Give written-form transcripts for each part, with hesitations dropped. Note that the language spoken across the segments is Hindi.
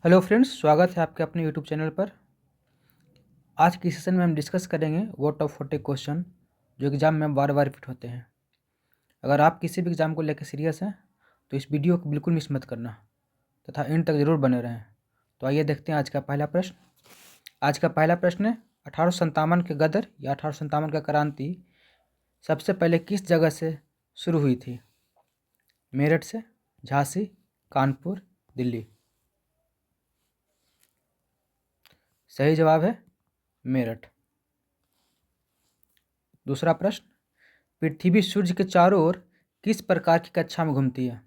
हेलो फ्रेंड्स, स्वागत है आपके अपने यूट्यूब चैनल पर। आज की सेशन में हम डिस्कस करेंगे वो टॉप 40 क्वेश्चन जो एग्ज़ाम में बार बार रिपीट होते हैं। अगर आप किसी भी एग्ज़ाम को लेकर सीरियस हैं तो इस वीडियो को बिल्कुल मिस मत करना तथा एंड तक ज़रूर बने रहें। तो आइए देखते हैं आज का पहला प्रश्न। आज का पहला प्रश्न है, 1857 के गदर या 1857 का क्रांति सबसे पहले किस जगह से शुरू हुई थी? मेरठ से, झांसी, कानपुर, दिल्ली। सही जवाब है मेरठ। दूसरा प्रश्न, पृथ्वी सूर्य के चारों ओर किस प्रकार की कक्षा में घूमती है?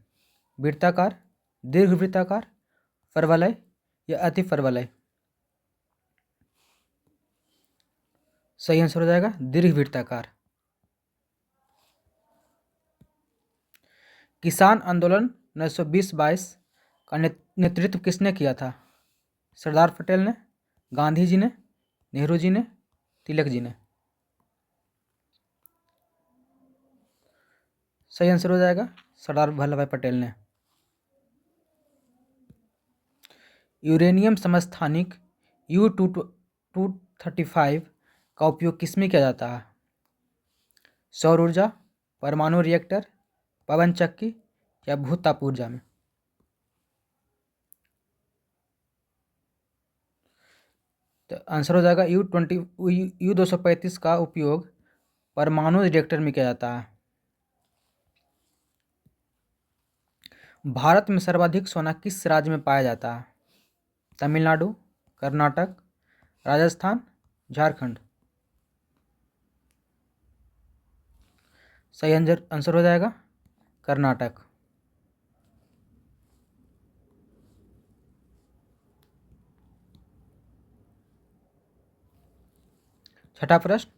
वृत्ताकार, दीर्घवृत्ताकार, परवलय या अति परवलय। सही आंसर हो जाएगा दीर्घवृत्ताकार। किसान आंदोलन 1920-22 का नेतृत्व किसने किया था? सरदार पटेल ने, गांधी जी ने, नेहरू जी ने, तिलक जी ने। सही आंसर हो जाएगा सरदार वल्लभ भाई पटेल ने। यूरेनियम समस्थानिक U-235 का उपयोग किसमें किया जाता है? सौर ऊर्जा, परमाणु रिएक्टर, पवन चक्की या भूताप ऊर्जा में। तो आंसर हो जाएगा U-235 का उपयोग परमाणु रिएक्टर में किया जाता है। भारत में सर्वाधिक सोना किस राज्य में पाया जाता है? तमिलनाडु, कर्नाटक, राजस्थान, झारखंड। सही आंसर हो जाएगा कर्नाटक। छठा प्रश्न,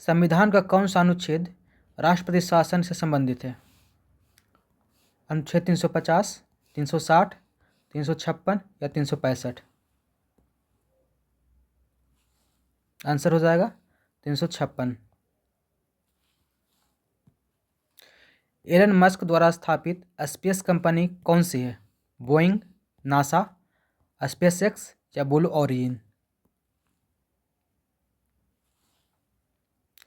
संविधान का कौन सा अनुच्छेद राष्ट्रपति शासन से संबंधित है? अनुच्छेद 350, 360, 356 या 365। आंसर हो जाएगा 356। एलन मस्क द्वारा स्थापित स्पेस कंपनी कौन सी है? बोइंग, नासा, स्पेसएक्स या ब्लू ओरिजिन।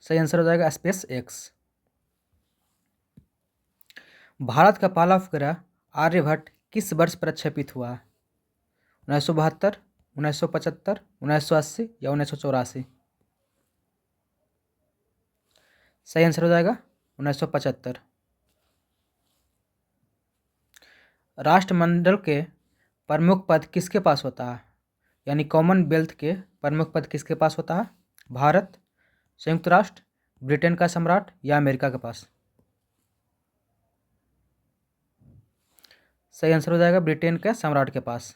सही आंसर हो जाएगा स्पेस एक्स। भारत का पहला उपग्रह आर्यभट्ट किस वर्ष प्रक्षेपित हुआ? 1972, 1975, 1980 या 1984। सही आंसर हो जाएगा 1975। राष्ट्रमंडल के प्रमुख पद किसके पास होता है? यानी कॉमनवेल्थ के प्रमुख पद किसके पास होता है? भारत, संयुक्त राष्ट्र, ब्रिटेन का सम्राट या अमेरिका के पास। सही आंसर हो जाएगा ब्रिटेन के सम्राट के पास।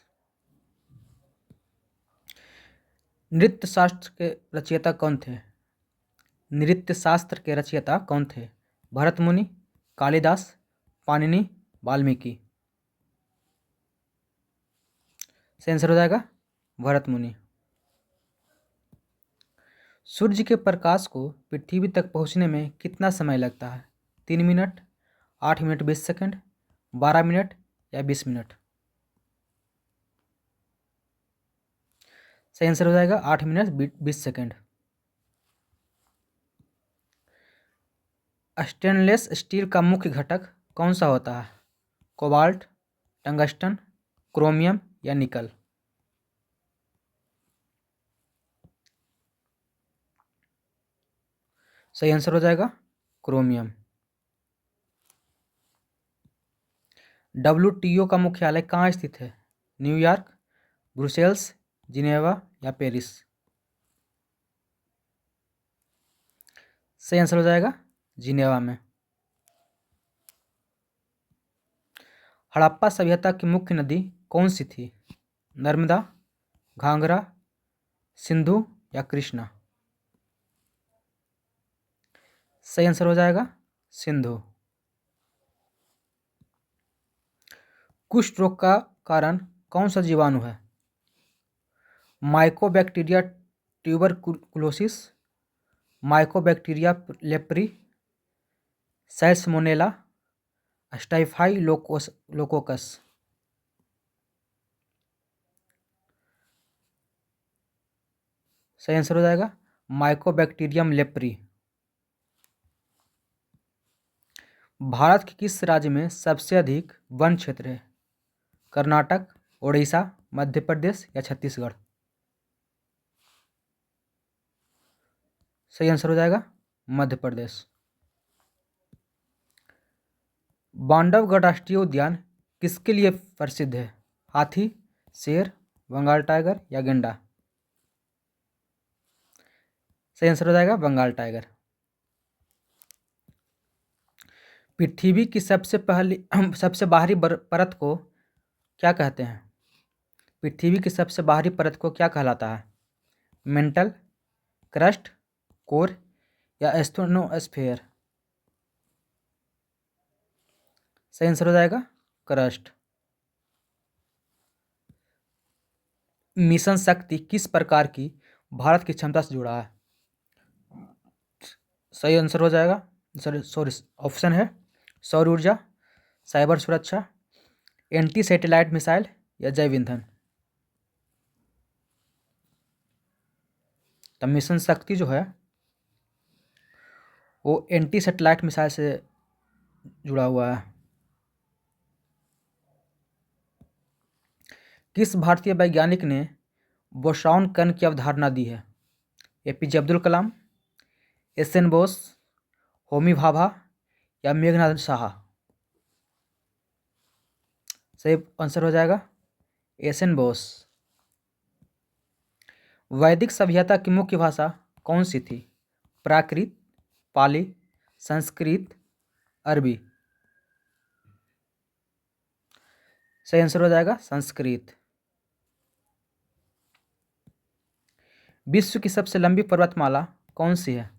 नृत्य शास्त्र के रचयिता कौन थे? नृत्य शास्त्र के रचयिता कौन थे? भरत मुनि, कालिदास, पाणिनि, वाल्मीकि। सही आंसर हो जाएगा भरत मुनि। सूर्य के प्रकाश को पृथ्वी तक पहुंचने में कितना समय लगता है? 3 मिनट, 8 मिनट 20 सेकंड, 12 मिनट या 20 मिनट। सही आंसर हो जाएगा 8 मिनट 20 सेकंड। स्टेनलेस स्टील का मुख्य घटक कौन सा होता है? कोबाल्ट, टंगस्टन, क्रोमियम या निकल। सही आंसर हो जाएगा क्रोमियम। WTO का मुख्यालय कहाँ स्थित है? न्यूयॉर्क, ब्रुसेल्स, जिनेवा या पेरिस। सही आंसर हो जाएगा जिनेवा में। हड़प्पा सभ्यता की मुख्य नदी कौन सी थी? नर्मदा, घाघरा, सिंधु या कृष्णा। सही आंसर हो जाएगा सिंधु। कुष्ठ रोग का कारण कौन सा जीवाणु है? Mycobacteria tuberculosis, mycobacteria leprae, salmonella, staphylococcus. सही आंसर हो जाएगा माइकोबैक्टीरियम लेप्री। भारत के किस राज्य में सबसे अधिक वन क्षेत्र है? कर्नाटक, उड़ीसा, मध्य प्रदेश या छत्तीसगढ़? सही आंसर हो जाएगा मध्य प्रदेश। बांधवगढ़ राष्ट्रीय उद्यान किसके लिए प्रसिद्ध है? हाथी, शेर, बंगाल टाइगर या गेंडा? सही आंसर हो जाएगा बंगाल टाइगर। पृथ्वी की सबसे बाहरी परत को क्या कहते हैं? पृथ्वी की सबसे बाहरी परत को क्या कहलाता है? मेंटल, क्रस्ट, कोर या एस्ट्रोनोस्फेयर? सही आंसर हो जाएगा क्रस्ट। मिशन शक्ति किस प्रकार की भारत की क्षमता से जुड़ा है? सही आंसर हो जाएगा सॉरी ऑप्शन है सौर ऊर्जा, साइबर सुरक्षा, एंटी सैटेलाइट मिसाइल या जैव ईंधन? तो मिशन शक्ति जो है वो एंटी सैटेलाइट मिसाइल से जुड़ा हुआ है। किस भारतीय वैज्ञानिक ने बोसॉन कण की अवधारणा दी है? APJ Abdul Kalam, S N Bose, Homi Bhabha या मेघनाथ साहा? सही आंसर हो जाएगा एस एन बोस। वैदिक सभ्यता की मुख्य भाषा कौन सी थी? प्राकृत, पाली, संस्कृत, अरबी? सही आंसर हो जाएगा संस्कृत। विश्व की सबसे लंबी पर्वतमाला कौन सी है?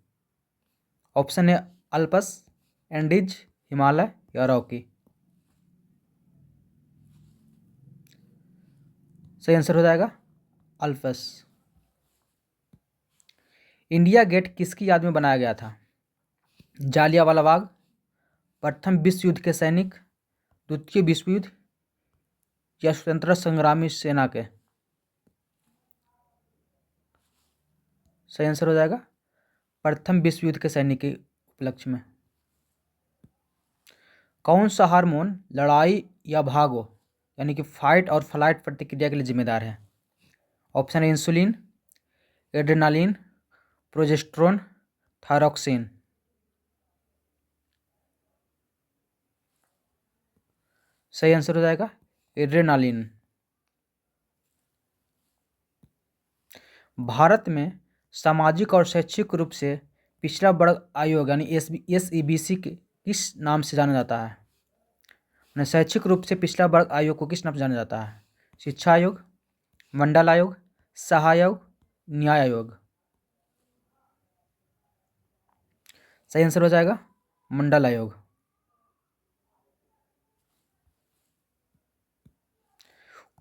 ऑप्शन है अल्पस, एंडीज, हिमालय या रॉकी? सही आंसर हो जाएगा अल्पस। इंडिया गेट किसकी याद में बनाया गया था? जालियांवाला बाग, प्रथम विश्व युद्ध के सैनिक, द्वितीय विश्व युद्ध या स्वतंत्रता संग्रामी सेना के? सही आंसर हो जाएगा प्रथम विश्व युद्ध के सैनिक के उपलक्ष्य में। कौन सा हार्मोन लड़ाई या भागो यानी कि फाइट और फ्लाइट प्रतिक्रिया के लिए जिम्मेदार है? ऑप्शन है इंसुलिन, एड्रेनालिन, प्रोजेस्टेरोन, थायरॉक्सिन? सही आंसर हो जाएगा एड्रेनालिन। भारत में सामाजिक और शैक्षिक रूप से पिछड़ा वर्ग आयोग यानी SEBC के किस नाम से जाना जाता है? यानी शैक्षिक रूप से पिछड़ा वर्ग आयोग को किस नाम से जाना जाता है? शिक्षा आयोग, मंडल आयोग, सहाय आयोग, न्याय आयोग? सही आंसर हो जाएगा मंडल आयोग।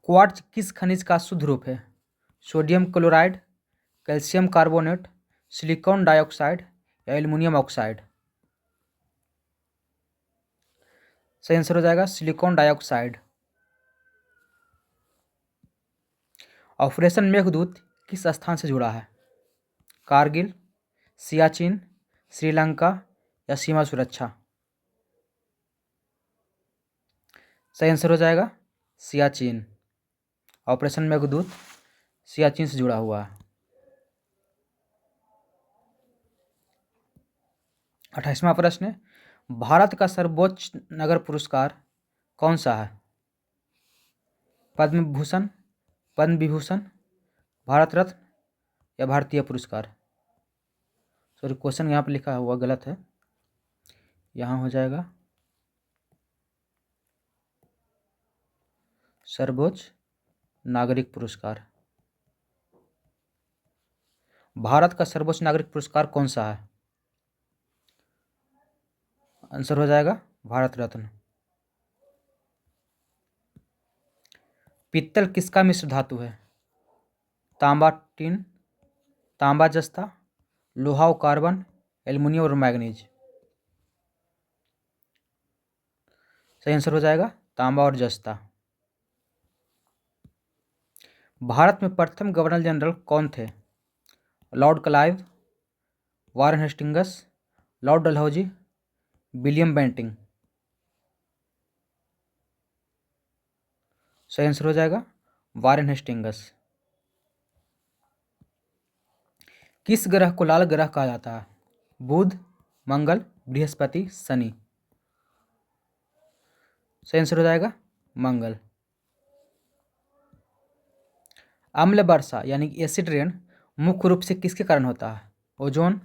क्वार्ट्ज किस खनिज का शुद्ध रूप है? Sodium chloride, calcium carbonate, silicon dioxide या एल्युमिनियम ऑक्साइड? सही आंसर हो जाएगा सिलिकॉन डाइऑक्साइड। ऑपरेशन मेघदूत किस स्थान से जुड़ा है? कारगिल, सियाचिन, श्रीलंका या सीमा सुरक्षा? सही आंसर हो जाएगा सियाचिन। ऑपरेशन मेघदूत सियाचिन से जुड़ा हुआ है। 28वां प्रश्न है, भारत का सर्वोच्च नगर पुरस्कार कौन सा है? पद्म भूषण, पद्म विभूषण, भारत रत्न या भारतीय पुरस्कार? सॉरी क्वेश्चन यहाँ पर लिखा हुआ गलत है, यहाँ हो जाएगा सर्वोच्च नागरिक पुरस्कार। भारत का सर्वोच्च नागरिक पुरस्कार कौन सा है? आंसर हो जाएगा भारत रत्न। पित्तल किसका मिश्र धातु है? तांबा टिन, तांबा जस्ता, लोहा और कार्बन, एल्युमिनियम और मैग्नीज? सही आंसर हो जाएगा तांबा और जस्ता। भारत में प्रथम गवर्नर जनरल कौन थे? Lord Clive, Warren Hastings, Lord Dalhousie, William Bentinck. सही आंसर हो जाएगा वारेन हेस्टिंगस। किस ग्रह को लाल ग्रह कहा जाता है? बुध, मंगल, बृहस्पति, शनि। सही आंसर हो जाएगा मंगल। अम्ल वर्षा यानी कि एसिड रेन मुख्य रूप से किसके कारण होता है? ओजोन,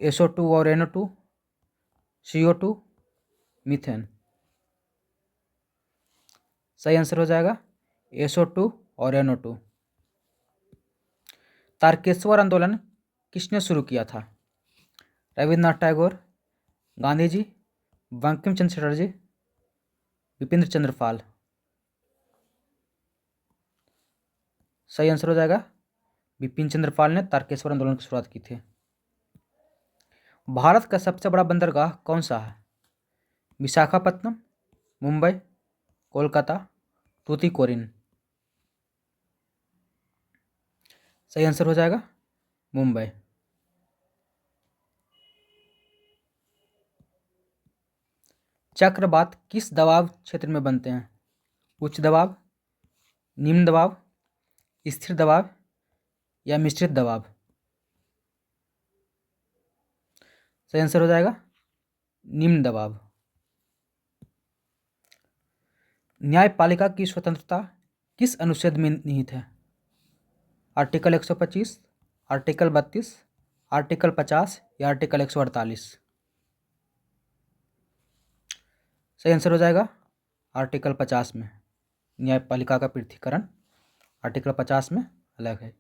SO2 और NO2, CO2, मीथेन। सही आंसर हो जाएगा SO2 और NO2। तारकेश्वर आंदोलन किसने शुरू किया था? रविन्द्रनाथ टैगोर, गांधी जी, बंकिम चंद्र चटर्जी, विपिन चंद्र पाल। सही आंसर हो जाएगा विपिन चंद्र पाल ने तारकेश्वर आंदोलन की शुरुआत की थी। भारत का सबसे बड़ा बंदरगाह कौन सा है? विशाखापत्तनम, मुंबई, कोलकाता, तूतीकोरिन। सही आंसर हो जाएगा मुंबई। चक्रवात किस दबाव क्षेत्र में बनते हैं? उच्च दबाव, निम्न दबाव, स्थिर दबाव या मिश्रित दबाव। सही आंसर हो जाएगा निम्न दबाव। न्यायपालिका की स्वतंत्रता किस अनुच्छेद में निहित है? आर्टिकल 125, आर्टिकल 32, आर्टिकल 50 या आर्टिकल 148। सही आंसर हो जाएगा आर्टिकल 50 में। न्यायपालिका का पृथक्करण आर्टिकल 50 में अलग है।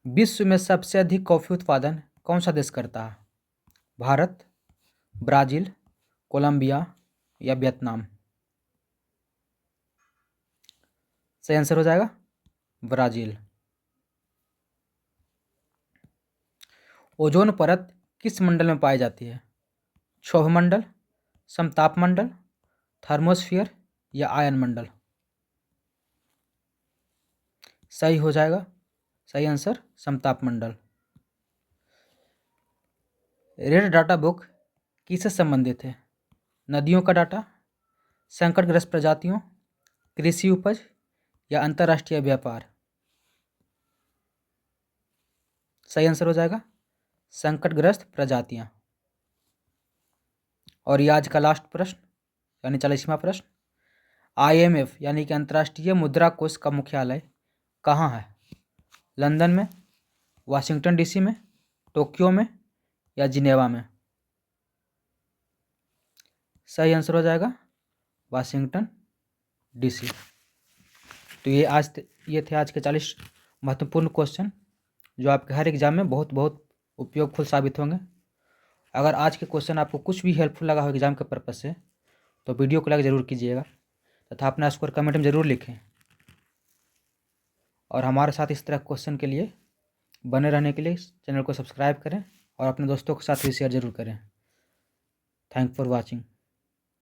विश्व में सबसे अधिक कॉफी उत्पादन कौन सा देश करता है? भारत, ब्राजील, कोलंबिया या वियतनाम। सही आंसर हो जाएगा ब्राजील। ओजोन परत किस मंडल में पाई जाती है? क्षोभ मंडल, समताप मंडल, थर्मोस्फियर या आयन मंडल। सही हो जाएगा सही आंसर समताप मंडल। रेड डाटा बुक किससे संबंधित है? नदियों का डाटा, संकटग्रस्त प्रजातियों, कृषि उपज या अंतर्राष्ट्रीय व्यापार। सही आंसर हो जाएगा संकटग्रस्त प्रजातियां। और ये आज का लास्ट प्रश्न यानी 40वां प्रश्न, IMF यानी कि अंतर्राष्ट्रीय मुद्रा कोष का मुख्यालय कहाँ है? लंदन में, वाशिंगटन DC में, टोक्यो में या जिनेवा में। सही आंसर हो जाएगा वाशिंगटन DC। तो ये थे आज के 40 महत्वपूर्ण क्वेश्चन जो आपके हर एग्जाम में बहुत बहुत उपयोगफुल साबित होंगे। अगर आज के क्वेश्चन आपको कुछ भी हेल्पफुल लगा हो एग्जाम के पर्पज़ से तो वीडियो को लाइक ज़रूर कीजिएगा तथा अपना स्कोर कमेंट में ज़रूर लिखें। और हमारे साथ इस तरह क्वेश्चन के लिए बने रहने के लिए चैनल को सब्सक्राइब करें और अपने दोस्तों के साथ भी शेयर ज़रूर करें। Thank for watching.